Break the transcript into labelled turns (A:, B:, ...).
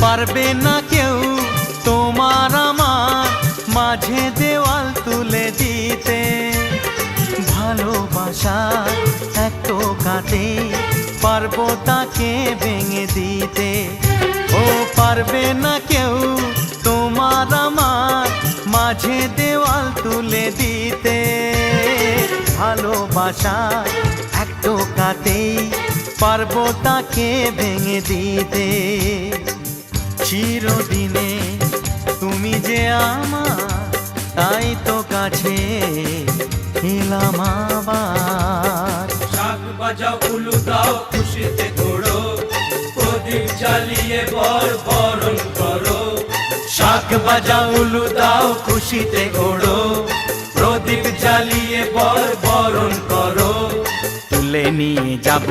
A: পারবে না কেউ তোমার আমার মাঝে দেওয়াল তুলে দিতে। ভালোবাসা এক টোকাতে পারবো তাকে ভেঙে দিতে। ও পারবে না কেউ তোমার আমার মাঝে দেওয়াল তুলে দিতে। ভালোবাসা এক টোকাতেই পারবো তাকে ভেঙে দিতে। চিরদিনে তুমি যে আমার, তাই তো কাছে এলাম আবার।
B: শাক বাজাও উলু দাও খুশিতে ঘোড়ো, প্রদীপ জ্বালিয়ে বরণ করো।
A: শাক বাজাও উলু দাও খুশিতে ঘোড়ো, প্রদীপ জ্বালিয়ে বরণ করো। তুলে নিয়ে যাব